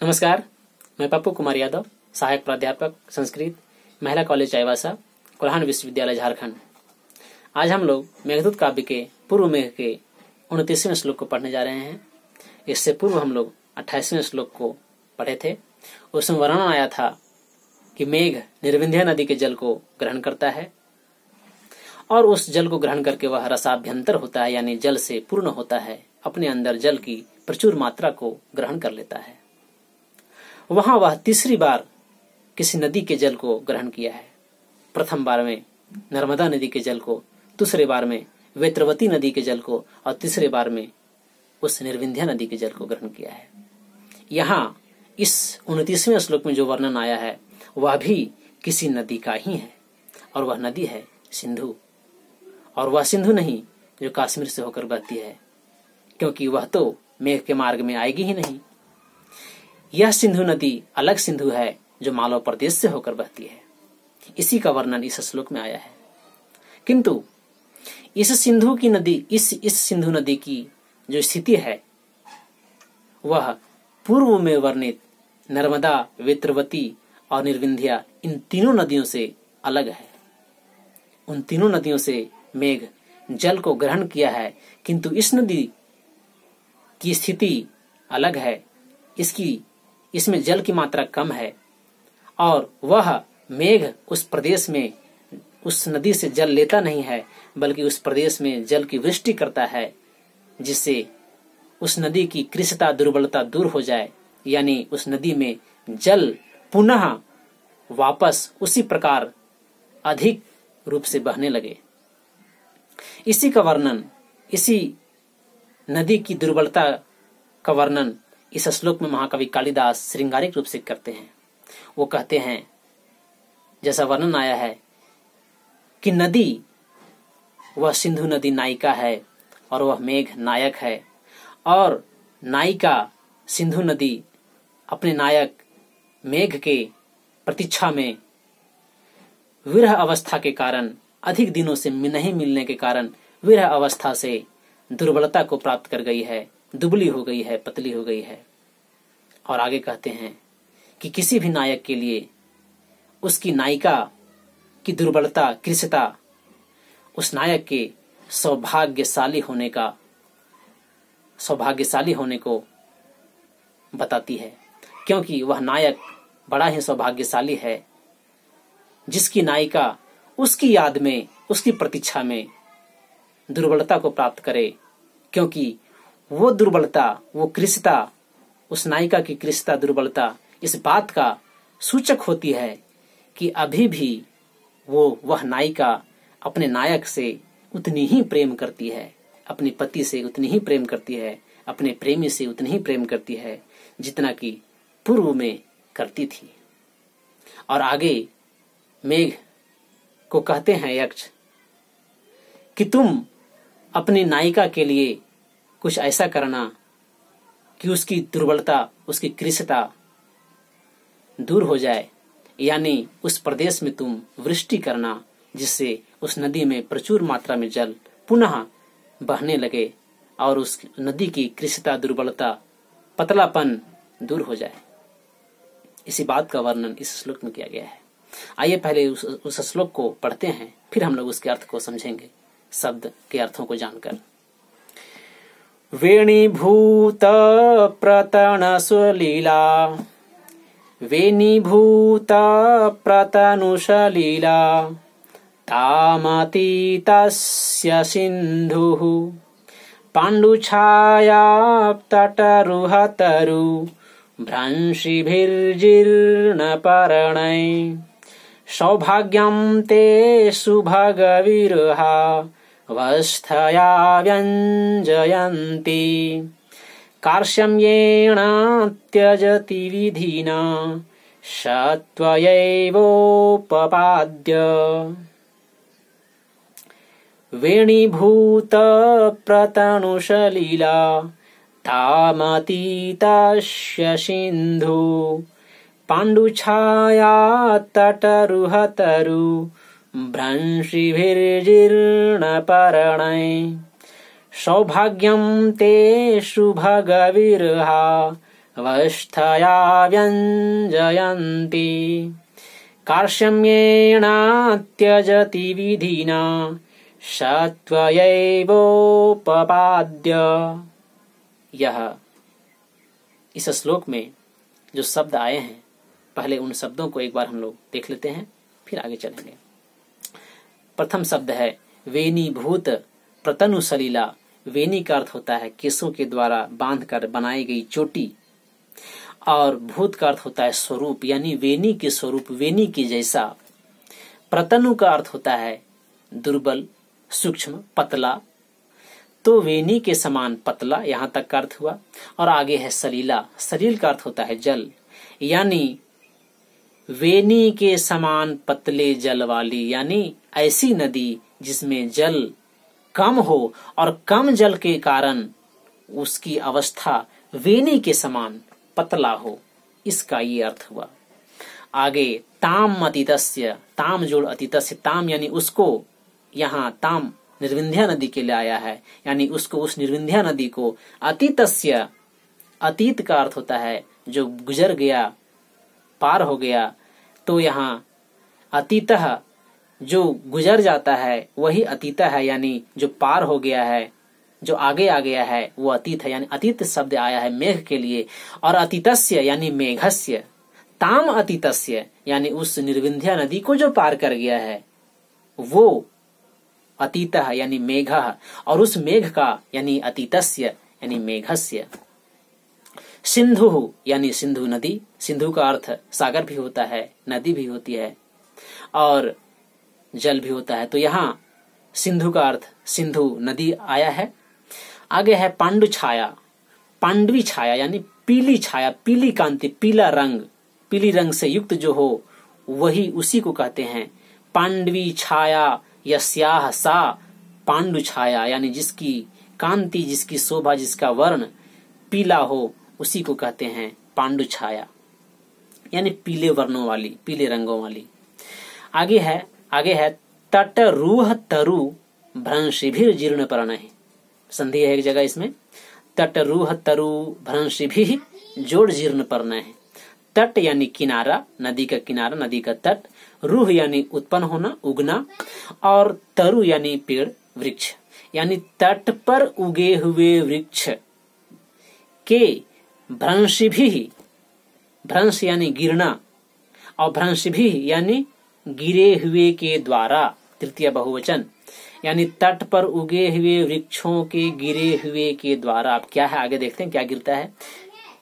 नमस्कार, मैं पप्पू कुमार यादव, सहायक प्राध्यापक संस्कृत, महिला कॉलेज चाईबासा, कोल्हान विश्वविद्यालय झारखंड। आज हम लोग मेघदूत काव्य के पूर्व मेघ के 29वें श्लोक को पढ़ने जा रहे हैं। इससे पूर्व हम लोग 28वें श्लोक को पढ़े थे। उसमें वर्णन आया था कि मेघ निर्विंध्य नदी के जल को ग्रहण करता है और उस जल को ग्रहण करके वह रसाभ्यंतर होता है, यानी जल से पूर्ण होता है, अपने अंदर जल की प्रचुर मात्रा को ग्रहण कर लेता है। वहां वह तीसरी बार किसी नदी के जल को ग्रहण किया है। प्रथम बार में नर्मदा नदी के जल को, दूसरे बार में वेत्रवती नदी के जल को और तीसरे बार में उस निर्विंध्य नदी के जल को ग्रहण किया है। यहाँ इस 29वें श्लोक में जो वर्णन आया है वह भी किसी नदी का ही है और वह नदी है सिंधु। और वह सिंधु नहीं जो कश्मीर से होकर बहती है, क्योंकि वह तो मेघ के मार्ग में आएगी ही नहीं। यह सिंधु नदी अलग सिंधु है जो मालव प्रदेश से होकर बहती है। इसी का वर्णन इस श्लोक में आया है। किंतु इस सिंधु सिंधु नदी की जो स्थिति है वह पूर्व में वर्णित नर्मदा, वेत्रवती और निर्विंध्या, इन तीनों नदियों से अलग है। उन तीनों नदियों से मेघ जल को ग्रहण किया है, किंतु इस नदी की स्थिति अलग है। इसमें जल की मात्रा कम है और वह मेघ उस प्रदेश में उस नदी से जल लेता नहीं है, बल्कि उस प्रदेश में जल की वृष्टि करता है, जिससे उस नदी की कृशता, दुर्बलता दूर हो जाए, यानी उस नदी में जल पुनः वापस उसी प्रकार अधिक रूप से बहने लगे। इसी का वर्णन, इसी नदी की दुर्बलता का वर्णन इस श्लोक में महाकवि कालिदास श्रृंगारिक रूप से करते हैं। वो कहते हैं, जैसा वर्णन आया है कि नदी, वह सिंधु नदी नायिका है और वह मेघ नायक है, और नायिका सिंधु नदी अपने नायक मेघ के प्रतीक्षा में विरह अवस्था के कारण, अधिक दिनों से नहीं मिलने के कारण विरह अवस्था से दुर्बलता को प्राप्त कर गई है, दुबली हो गई है, पतली हो गई है। और आगे कहते हैं कि किसी भी नायक के लिए उसकी नायिका की दुर्बलता, कृशता उस नायक के सौभाग्यशाली होने को बताती है, क्योंकि वह नायक बड़ा ही सौभाग्यशाली है जिसकी नायिका उसकी याद में, उसकी प्रतीक्षा में दुर्बलता को प्राप्त करे, क्योंकि वो दुर्बलता, वो कृशता, उस नायिका की कृशता, दुर्बलता इस बात का सूचक होती है कि अभी भी वह नायिका अपने नायक से उतनी ही प्रेम करती है, अपने पति से उतनी ही प्रेम करती है, अपने प्रेमी से उतनी ही प्रेम करती है जितना कि पूर्व में करती थी। और आगे मेघ को कहते हैं यक्ष कि तुम अपनी नायिका के लिए कुछ ऐसा करना कि उसकी दुर्बलता, उसकी कृशता दूर हो जाए, यानी उस प्रदेश में तुम वृष्टि करना, जिससे उस नदी में प्रचुर मात्रा में जल पुनः बहने लगे और उस नदी की कृशता, दुर्बलता, पतलापन दूर हो जाए। इसी बात का वर्णन इस श्लोक में किया गया है। आइए पहले उस श्लोक को पढ़ते हैं, फिर हम लोग उसके अर्थ को समझेंगे, शब्द के अर्थों को जानकर। वेणीभूत प्रतनुषलीला, वेणीभूत प्रतनुषलीला, तामतीतस्य सिन्धुः, पाण्डुछायातटरुहतरु, भ्रंशिभिर्जीर्णपर्णैः, सौभाग्यं ते सुभगविरहा, वस्थया व्यञ्जयन्ति, कार्श्यम्येण त्यजति विधिना, सत्वयैवोपपाद्य। वेणीभूत प्रतनुषलीला, तामतीतस्य सिन्धु, पाण्डुछायातटरुहतरु, भ्रंशिभिर्जीर्णपर्णैः, सौभाग्यं ते सुभगविरहा, वस्थया व्यञ्जयन्ति कार्ष्यम्येणात्यजति विधिना सत्वयैवोपपाद्य। यह इस श्लोक में जो शब्द आए हैं, पहले उन शब्दों को एक बार हम लोग देख लेते हैं, फिर आगे चलेंगे। प्रथम शब्द है वेणीभूत प्रतनु सलीला। वेणी का अर्थ होता है केसों के द्वारा बांधकर बनाई गई चोटी, और भूत का अर्थ होता है स्वरूप, यानी वेणी के स्वरूप, वेणी के जैसा। प्रतनु का अर्थ होता है दुर्बल, सूक्ष्म, पतला, तो वेणी के समान पतला, यहाँ तक का अर्थ हुआ। और आगे है सलीला। सलील का अर्थ होता है जल, यानी वेणी के समान पतले जल वाली, यानी ऐसी नदी जिसमें जल कम हो और कम जल के कारण उसकी अवस्था वेणी के समान पतला हो, इसका ये अर्थ हुआ। आगे ताम अतीतस्य, ताम जोड़ अतीतस्य, ताम यानी उसको, यहाँ ताम निर्विंध्या नदी के लिए आया है, यानी उसको, उस निर्विंध्या नदी को। अतीतस्य, अतीत का अर्थ होता है जो गुजर गया, पार हो गया, तो यहाँ अतीतः जो गुजर जाता है वही अतीत है, यानी जो पार हो गया है, जो आगे आ गया है वो अतीत है, यानी अतीत शब्द आया है मेघ के लिए। और अतीतस्य यानी मेघस्य, ताम अतीतस्य यानी उस निर्विंध्या नदी को जो पार कर गया है वो अतीत है, यानी मेघ, और उस मेघ का यानी अतीतस्य यानी मेघस्य। सिंधु यानी सिंधु नदी। सिंधु का अर्थ सागर भी होता है, नदी भी होती है और जल भी होता है, तो यहाँ सिंधु का अर्थ सिंधु नदी आया है। आगे है पांडु छाया। पांडवी छाया यानी पीली छाया, पीली कांति, पीला रंग, पीली रंग से युक्त जो हो वही, उसी को कहते हैं पांडवी छाया। यस्याह सा पांडु छाया, यानी जिसकी कांति, जिसकी शोभा, जिसका वर्ण पीला हो, उसी को कहते हैं पांडु छाया, यानी पीले वर्णों वाली, पीले रंगों वाली। आगे है तट रूह तरु भ्रंशिभिर जीर्ण पर्णः। संधि है एक जगह इसमें, तट रूह तरु भ्रंशिभिः जोड़ जीर्ण पर्णः। तट यानी किनारा, नदी का किनारा, नदी का तट। रूह यानी उत्पन्न होना, उगना, और तरु यानी पेड़, वृक्ष, यानी तट पर उगे हुए वृक्ष के भ्रंशिभिः, भ्रंश यानी गिरना, और भ्रंशिभिः यानी गिरे हुए के द्वारा, तृतीय बहुवचन, यानी तट पर उगे हुए वृक्षों के गिरे हुए के द्वारा। अब क्या है आगे देखते हैं क्या गिरता है।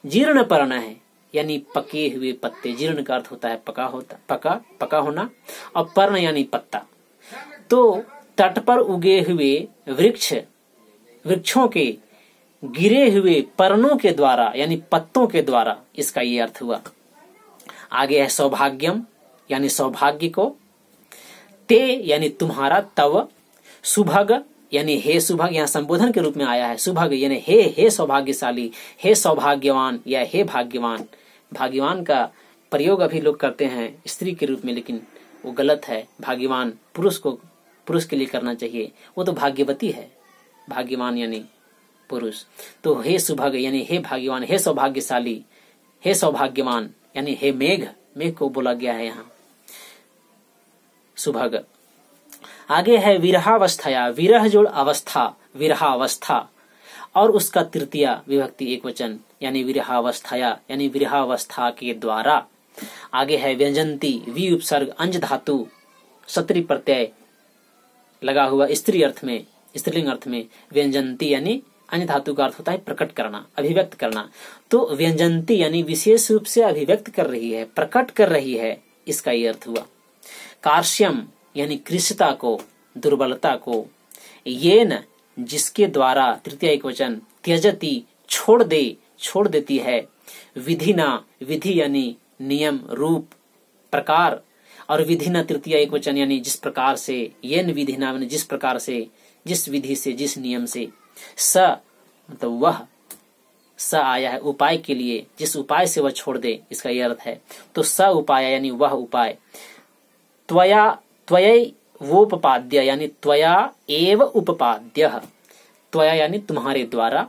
जीर्ण पर्ण है, यानी पके हुए पत्ते। जीर्ण का अर्थ होता है पका होना, और पर्ण यानी पत्ता। तो तट पर उगे हुए वृक्षों के गिरे हुए पर्णों के द्वारा, यानी पत्तों के द्वारा, इसका ये अर्थ हुआ। आगे है सौभाग्यम, यानी सौभाग्य को। ते यानी तुम्हारा, तव। सुभग यानी हे सुभग, यहाँ संबोधन के रूप में आया है। सुभग यानी हे सौभाग्यशाली, हे सौभाग्यवान या हे भाग्यवान। भाग्यवान का प्रयोग अभी लोग करते हैं स्त्री के रूप में, लेकिन वो गलत है। भाग्यवान पुरुष के लिए करना चाहिए, वो तो भाग्यवती है। भाग्यवान यानी पुरुष। तो हे सुभग यानी हे भाग्यवान, हे सौभाग्यशाली, हे सौभाग्यवान यानी हे मेघ को बोला गया है यहाँ सुभग। आगे है विरहावस्थया। विरह जोड़ अवस्था, विरहावस्था, और उसका तृतीय विभक्ति एक वचन, यानी विरहावस्थया यानी विरहावस्था के द्वारा। आगे है व्यंजंती। वी उपसर्ग अंज धातु सत्री प्रत्यय लगा हुआ स्त्री अर्थ में, स्त्रीलिंग अर्थ में। व्यंजंती यानी अन्य धातु का अर्थ होता है प्रकट करना, अभिव्यक्त करना। तो व्यंजंती यानी विशेष रूप से अभिव्यक्त कर रही है, प्रकट कर रही है, इसका ये अर्थ हुआ। कार्श्यम यानी कृशता को, दुर्बलता को। येन जिसके द्वारा, तृतीय एक वचन। त्यजति छोड़ देती है। विधिना, विधि यानी नियम, रूप, प्रकार, और विधिना तृतीय एक वचन यानी जिस प्रकार से। येन विधिना जिस प्रकार से, जिस विधि से, जिस नियम से। स मतलब वह, स आया है उपाय के लिए, जिस उपाय से वह छोड़ दे, इसका यह अर्थ है। तो स उपाय यानी वह उपाय। त्वयैवोपपाद्य यानी त्वया एव उपपाद्य। त्वया यानी तुम्हारे द्वारा,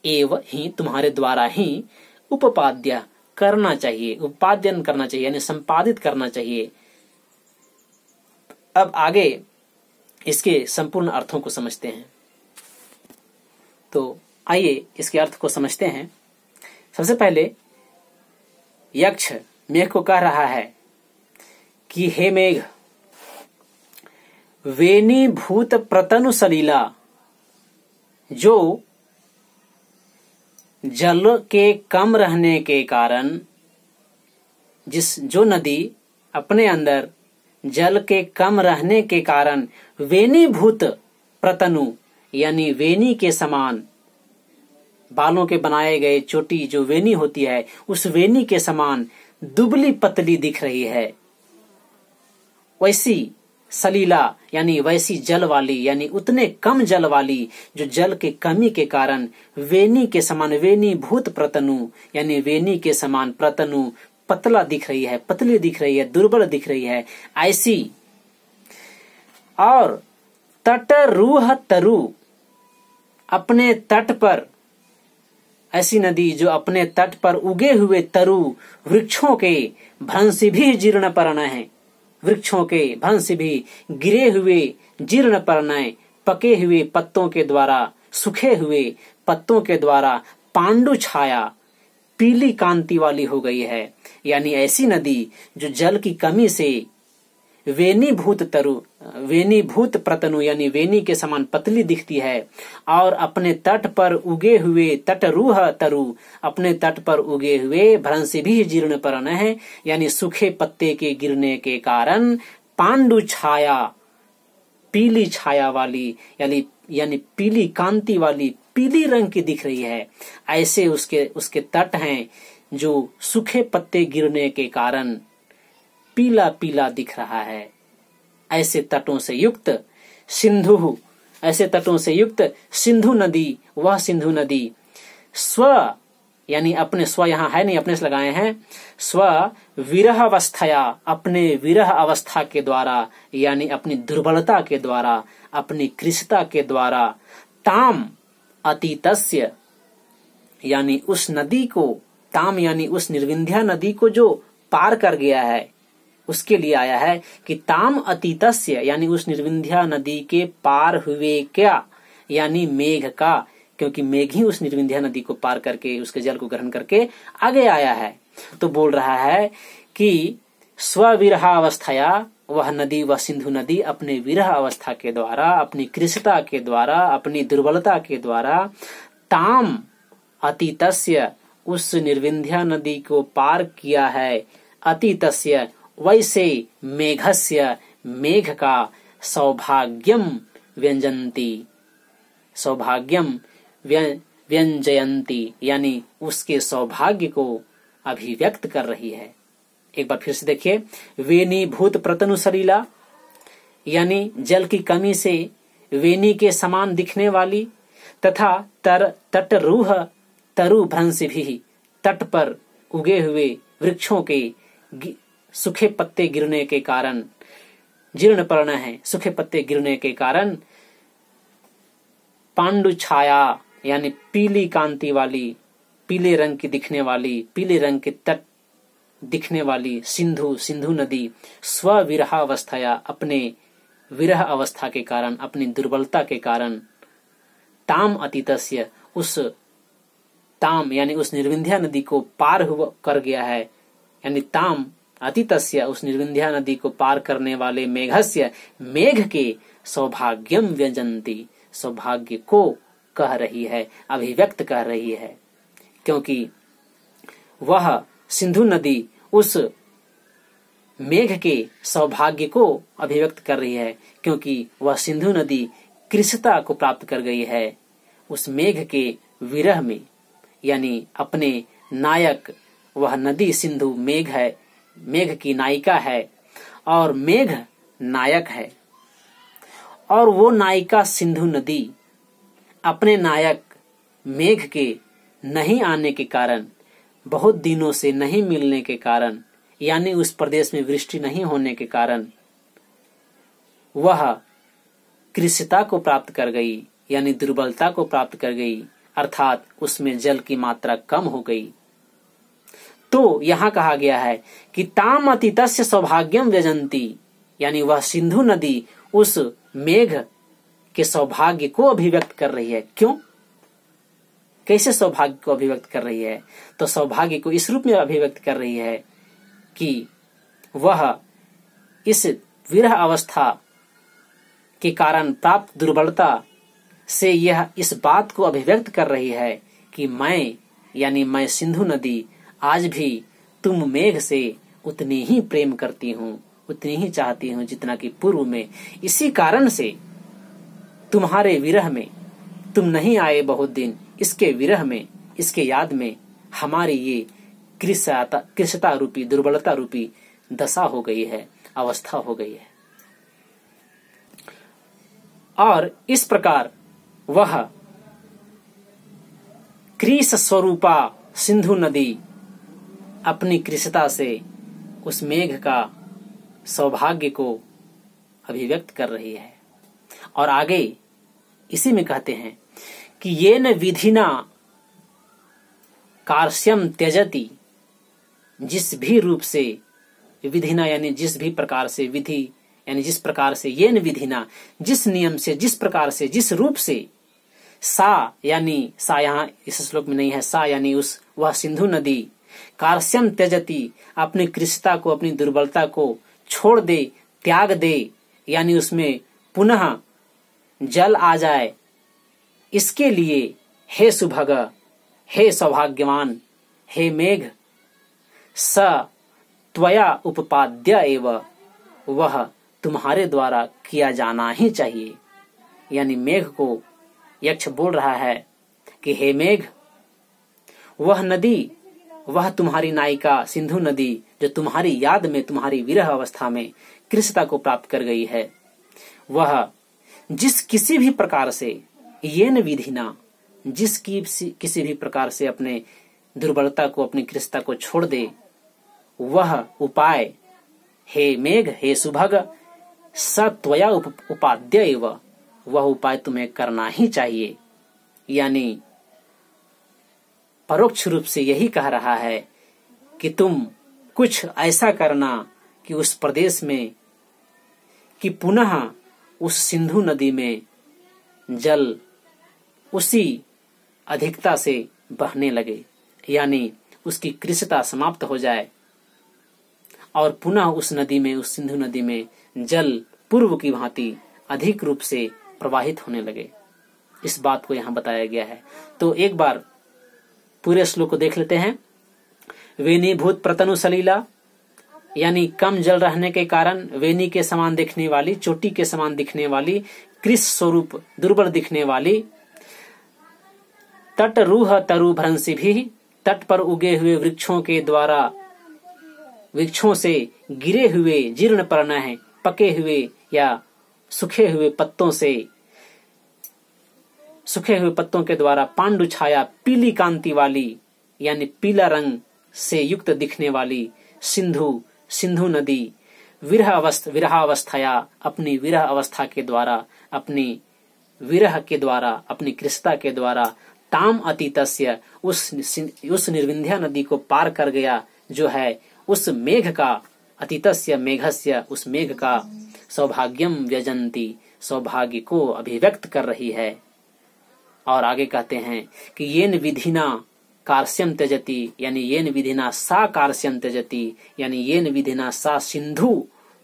एव ही तुम्हारे द्वारा ही, उपपाद्य करना चाहिए, उपाद्यन करना चाहिए यानी संपादित करना चाहिए। अब आगे इसके संपूर्ण अर्थों को समझते हैं। तो आइए इसके अर्थ को समझते हैं। सबसे पहले यक्ष मेघ को कह रहा है कि हे मेघ, वेणीभूत प्रतनु सलीला, जो जल के कम रहने के कारण, जो नदी अपने अंदर जल के कम रहने के कारण वेणीभूत प्रतनु यानी वेणी के समान, बालों के बनाए गए चोटी जो वेणी होती है उस वेणी के समान दुबली पतली दिख रही है, वैसी सलीला यानी वैसी जल वाली यानी उतने कम जल वाली जो जल के कमी के कारण वेणी के समान, वेणी भूत प्रतनु यानी वेणी के समान प्रतनु पतला दिख रही है, पतली दिख रही है, दुर्बल दिख रही है, ऐसी। और तट रूह तरु, अपने तट पर ऐसी नदी जो अपने तट पर उगे हुए तरु वृक्षों के भंस भी जीर्ण पर्ण है, वृक्षों के भंस भी गिरे हुए जीर्ण पर्ण, पके हुए पत्तों के द्वारा, सूखे हुए पत्तों के द्वारा पांडु छाया पीली कांति वाली हो गई है। यानी ऐसी नदी जो जल की कमी से वेणीभूत प्रतनु यानी वेणी के समान पतली दिखती है, और अपने तट पर उगे हुए तटरूह तरु, अपने तट पर उगे हुए भ्रंश भी जीर्ण पर्ण है यानी सूखे पत्ते के गिरने के कारण पांडु छाया पीली छाया वाली यानी पीली कांति वाली, पीली रंग की दिख रही है। ऐसे उसके तट हैं जो सूखे पत्ते गिरने के कारण पीला पीला दिख रहा है। ऐसे तटों से युक्त सिंधु, ऐसे तटों से युक्त सिंधु नदी, वह सिंधु नदी स्व यानी अपने, स्व यहाँ है नहीं, अपने से लगाए हैं, स्व विरह अवस्थया, अपने विरह अवस्था के द्वारा यानी अपनी दुर्बलता के द्वारा, अपनी कृशता के द्वारा, ताम अतीतस्य यानी उस नदी को, ताम यानी उस निर्विंध्या नदी को जो पार कर गया है, उसके लिए आया है कि ताम अतीतस्य यानी उस निर्विंध्या नदी के पार हुए क्या, यानी मेघ का, क्योंकि मेघ ही उस निर्विंध्या नदी को पार करके उसके जल को ग्रहण करके आगे आया है। तो बोल रहा है कि स्वविरहावस्थया, वह नदी, वह सिंधु नदी अपने विरह अवस्था के द्वारा, अपनी कृशता के द्वारा, अपनी दुर्बलता के द्वारा, ताम अतीतस्य उस निर्विंध्या नदी को पार किया है, अतीतस्य वैसे मेघस्य मेघ का सौभाग्यम व्यंजंती, सौभाग्यम व्यंजयंती यानी उसके सौभाग्य को अभिव्यक्त कर रही है। एक बार फिर से देखिए, वेणी भूत प्रतनु सलीला यानी जल की कमी से वेणी के समान दिखने वाली, तथा तट रूह तरु भ्रंश भी, तट पर उगे हुए वृक्षों के सूखे पत्ते गिरने के कारण, जीर्ण पर्ण है, सूखे पत्ते गिरने के कारण पांडु छाया यानी पीली कांति वाली, पीले रंग की दिखने वाली, पीले रंग के तट दिखने वाली सिंधु नदी स्वविरहावस्थया अपने विरह अवस्था के कारण, अपनी दुर्बलता के कारण, ताम अतीतस्य उस ताम यानी उस निर्विंध्या नदी को पार कर गया है, यानी ताम अतीतस्य उस निर्विंध्या नदी को पार करने वाले मेघस्य मेघ के सौभाग्यम व्यंजंती, सौभाग्य को कह रही है, अभिव्यक्त कर रही है, क्योंकि वह सिंधु नदी उस मेघ के सौभाग्य को अभिव्यक्त कर रही है, क्योंकि वह सिंधु नदी कृशता को प्राप्त कर गई है उस मेघ के विरह में, यानी अपने नायक, वह नदी सिंधु मेघ है, मेघ की नायिका है और मेघ नायक है, और वो नायिका सिंधु नदी अपने नायक मेघ के नहीं आने के कारण, बहुत दिनों से नहीं मिलने के कारण, यानी उस प्रदेश में वृष्टि नहीं होने के कारण वह कृशता को प्राप्त कर गई, यानी दुर्बलता को प्राप्त कर गई, अर्थात उसमें जल की मात्रा कम हो गई। तो यहाँ कहा गया है कि ताम अतीतस्य सौभाग्यम व्यजंती, यानी वह सिंधु नदी उस मेघ के सौभाग्य को अभिव्यक्त कर रही है। क्यों, कैसे सौभाग्य को अभिव्यक्त कर रही है? तो सौभाग्य को इस रूप में अभिव्यक्त कर रही है कि वह इस विरह अवस्था के कारण प्राप्त दुर्बलता से यह इस बात को अभिव्यक्त कर रही है कि मैं सिंधु नदी आज भी तुम मेघ से उतनी ही प्रेम करती हूँ, उतनी ही चाहती हूँ जितना कि पूर्व में। इसी कारण से तुम्हारे विरह में, तुम नहीं आए बहुत दिन, इसके विरह में, इसके याद में हमारी ये कृशता रूपी, दुर्बलता रूपी दशा हो गई है, अवस्था हो गई है। और इस प्रकार वह कृश स्वरूपा सिंधु नदी अपनी कृशता से उस मेघ का सौभाग्य को अभिव्यक्त कर रही है। और आगे इसी में कहते हैं कि येन विधिना कार्श्यम त्यजति, जिस भी रूप से, विधिना यानी जिस भी प्रकार से, विधि यानी जिस प्रकार से, येन विधिना जिस नियम से, जिस प्रकार से, जिस रूप से, सा यानी सा यहाँ इस श्लोक में नहीं है, सा यानी उस वह सिंधु नदी कार्श्यम त्यजति अपनी कृशता को, अपनी दुर्बलता को छोड़ दे, त्याग दे, यानी उसमें पुनः जल आ जाए, इसके लिए हे सुभग, हे सौभाग्यवान, हे मेघ, स त्वया उपपाद्य एव, वह तुम्हारे द्वारा किया जाना ही चाहिए। यानी मेघ को यक्ष बोल रहा है कि हे मेघ, वह नदी, वह तुम्हारी नायिका सिंधु नदी जो तुम्हारी याद में, तुम्हारी विरह अवस्था में कृशता को प्राप्त कर गई है, वह जिस किसी भी प्रकार से, येन विधिना किसी भी प्रकार से अपने दुर्बलता को, अपनी कृशता को छोड़ दे, वह उपाय हे मेघ, हे सुभग, स त्वया उपाद्य एव, वह उपाय तुम्हें करना ही चाहिए। यानी परोक्ष रूप से यही कह रहा है कि तुम कुछ ऐसा करना कि उस प्रदेश में, कि पुनः उस सिंधु नदी में जल उसी अधिकता से बहने लगे, यानी उसकी कृशता समाप्त हो जाए और पुनः उस नदी में, उस सिंधु नदी में जल पूर्व की भांति अधिक रूप से प्रवाहित होने लगे। इस बात को यहाँ बताया गया है। तो एक बार पूरे श्लोक को देख लेते हैं। वेणीभूत प्रतनु सलीला, यानी कम जल रहने के कारण वेणी के समान दिखने वाली, चोटी के समान दिखने वाली, कृश स्वरूप दुर्बल दिखने वाली, तट रूह तरु भ्रंशी भी, तट पर उगे हुए वृक्षों के द्वारा, वृक्षों से गिरे हुए जीर्ण पर्ण है, पके हुए या सूखे हुए पत्तों से, सूखे हुए पत्तों के द्वारा पांडु छाया, पीली कांति वाली यानी पीला रंग से युक्त दिखने वाली सिंधु नदी विरहावस्थाया, अपनी विरह अवस्था के द्वारा, अपनी विरह के द्वारा, अपनी कृशता के द्वारा, ताम अतीतस्य उस निर्विंध्या नदी को पार कर गया, जो है उस मेघ का, अतीतस्य मेघस्य, उस मेघ का सौभाग्यम व्यजंती, सौभाग्य को अभिव्यक्त कर रही है। और आगे कहते हैं कि येन विधिना कार्श्यम त्यजति, यानी येन विधिना सा कार्श्यम त्यजति, यानी येन विधिना सा सिंधु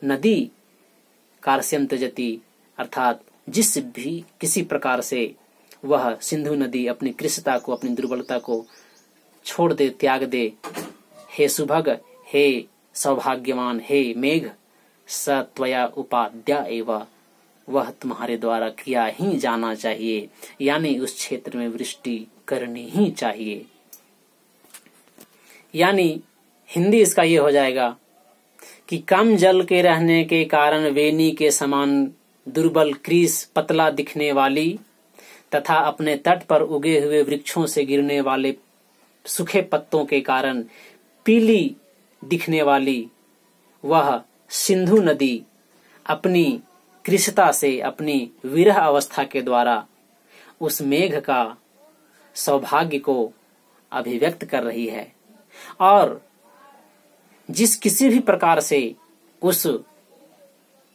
नदी कार्श्यम त्यजति, अर्थात जिस भी किसी प्रकार से वह सिंधु नदी अपनी कृशता को, अपनी दुर्बलता को छोड़ दे, त्याग दे, हे सुभग, हे सौभाग्यवान, हे मेघ, स त्वया उपाद्य एव, वह तुम्हारे द्वारा किया ही जाना चाहिए, यानी उस क्षेत्र में वृष्टि करनी ही चाहिए। यानी हिंदी इसका ये हो जाएगा कि कम जल के रहने के कारण वेणी के समान दुर्बल, कृश, पतला दिखने वाली तथा अपने तट पर उगे हुए वृक्षों से गिरने वाले सूखे पत्तों के कारण पीली दिखने वाली वह सिंधु नदी अपनी कृशता से, अपनी विरह अवस्था के द्वारा उस मेघ का सौभाग्य को अभिव्यक्त कर रही है। और जिस किसी भी प्रकार से उस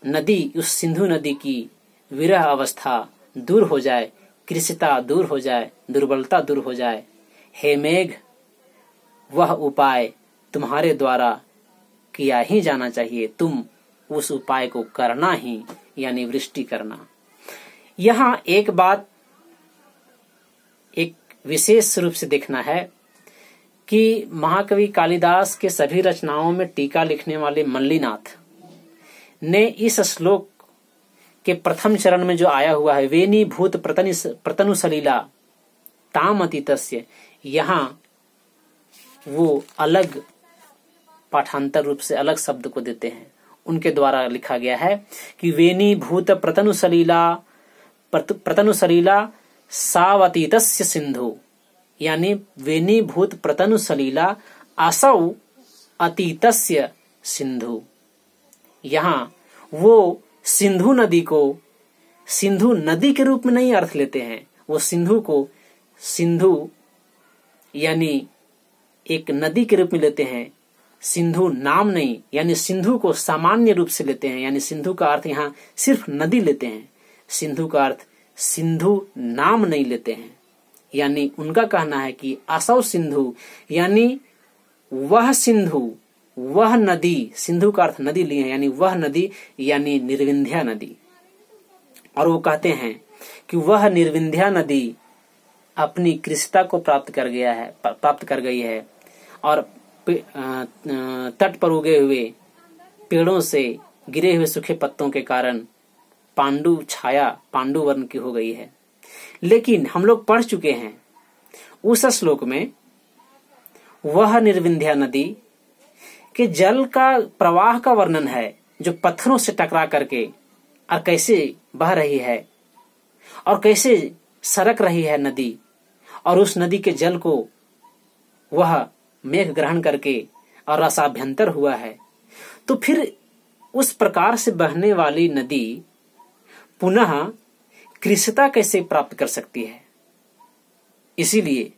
नदी, उस सिंधु नदी की विरह अवस्था दूर हो जाए, कृषिता दूर हो जाए, दुर्बलता दूर हो जाए, हे मेघ, वह उपाय तुम्हारे द्वारा किया ही जाना चाहिए। तुम उस उपाय को करना ही, यानी वृष्टि करना। यहाँ एक बात एक विशेष रूप से देखना है कि महाकवि कालिदास के सभी रचनाओं में टीका लिखने वाले मल्लीनाथ ने इस श्लोक के प्रथम चरण में जो आया हुआ है, वेनी भूत प्रतनु सलीला ताम अतीतस्य, यहाँ वो अलग पाठांतर रूप से अलग शब्द को देते हैं। उनके द्वारा लिखा गया है कि वेनी भूत प्रतनु सलीला सावतीतस्य सिंधु, यानी वेनी भूत प्रतनु सलीला असौ अतीतस्य सिंधु। यहाँ वो सिंधु नदी को सिंधु नदी के रूप में नहीं अर्थ लेते हैं, वो सिंधु को सिंधु यानी एक नदी के रूप में लेते हैं, सिंधु नाम नहीं, यानी सिंधु को सामान्य रूप से लेते हैं, यानी सिंधु का अर्थ यहाँ सिर्फ नदी लेते हैं, सिंधु का अर्थ सिंधु नाम नहीं लेते हैं। यानी उनका कहना है कि असौ सिंधु, यानी वह सिंधु, वह नदी, सिंधु का अर्थ नदी लिए हैं, यानी वह नदी, यानी निर्विंध्या नदी। और वो कहते हैं कि वह निर्विंध्या नदी अपनी कृषिता को प्राप्त कर गई है और तट पर उगे हुए पेड़ों से गिरे हुए सूखे पत्तों के कारण पांडु वर्ण की हो गई है। लेकिन हम लोग पढ़ चुके हैं उस श्लोक में वह निर्विंध्या नदी के जल का प्रवाह का वर्णन है, जो पत्थरों से टकरा करके और कैसे बह रही है और कैसे सरक रही है नदी, और उस नदी के जल को वह मेघ ग्रहण करके और रसाभ्यंतर हुआ है। तो फिर उस प्रकार से बहने वाली नदी पुनः कृषिता कैसे प्राप्त कर सकती है? इसीलिए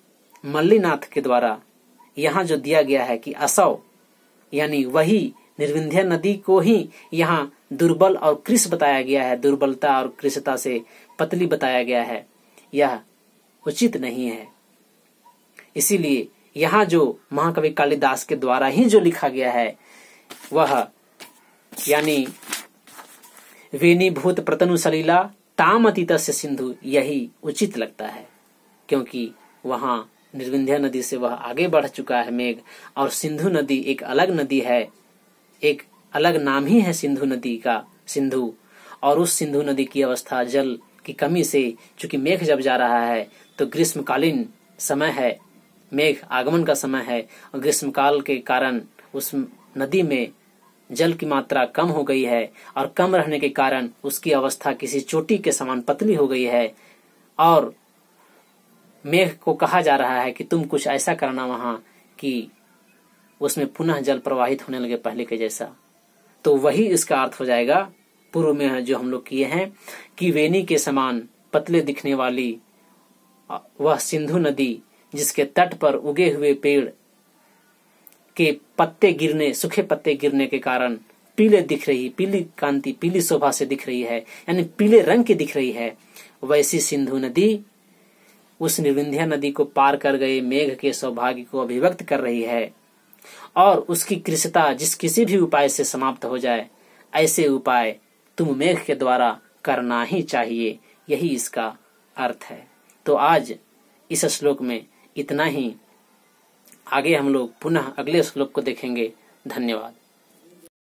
मल्लीनाथ के द्वारा यहाँ जो दिया गया है कि असौ, यानी वही निर्विंध्या नदी को ही यहाँ दुर्बल और कृष बताया गया है, दुर्बलता और कृषिता से पतली बताया गया है, यह उचित नहीं है। इसीलिए यहाँ जो महाकवि कालिदास के द्वारा ही जो लिखा गया है वह यानी वेनी भूत प्रतनु सलीला ताम अतीतस्य सिंधु, यही उचित लगता है, क्योंकि वहाँ निर्विंध्या नदी से वह आगे बढ़ चुका है मेघ, और सिंधु नदी एक अलग नदी है, एक अलग नाम ही है सिंधु नदी का, सिंधु। और उस सिंधु नदी की अवस्था जल की कमी से, चूंकि मेघ जब जा रहा है तो ग्रीष्मकालीन समय है, मेघ आगमन का समय है, और ग्रीष्मकाल के कारण उस नदी में जल की मात्रा कम हो गई है, और कम रहने के कारण उसकी अवस्था किसी चोटी के समान पतली हो गई है, और मेघ को कहा जा रहा है कि तुम कुछ ऐसा करना वहां कि उसमें पुनः जल प्रवाहित होने लगे पहले के जैसा। तो वही इसका अर्थ हो जाएगा पूर्व में जो हम लोग किए हैं कि वेनी के समान पतले दिखने वाली वह सिंधु नदी, जिसके तट पर उगे हुए पेड़ के पत्ते गिरने, सूखे पत्ते गिरने के कारण पीले दिख रही, पीली कांति, पीली शोभा से दिख रही है, यानी पीले रंग की दिख रही है, वैसी सिंधु नदी उस निर्विंध्या नदी को पार कर गए मेघ के सौभाग्य को अभिव्यक्त कर रही है, और उसकी कृषिता जिस किसी भी उपाय से समाप्त हो जाए, ऐसे उपाय तुम मेघ के द्वारा करना ही चाहिए, यही इसका अर्थ है। तो आज इस श्लोक में इतना ही, आगे हम लोग पुनः अगले श्लोक को देखेंगे। धन्यवाद।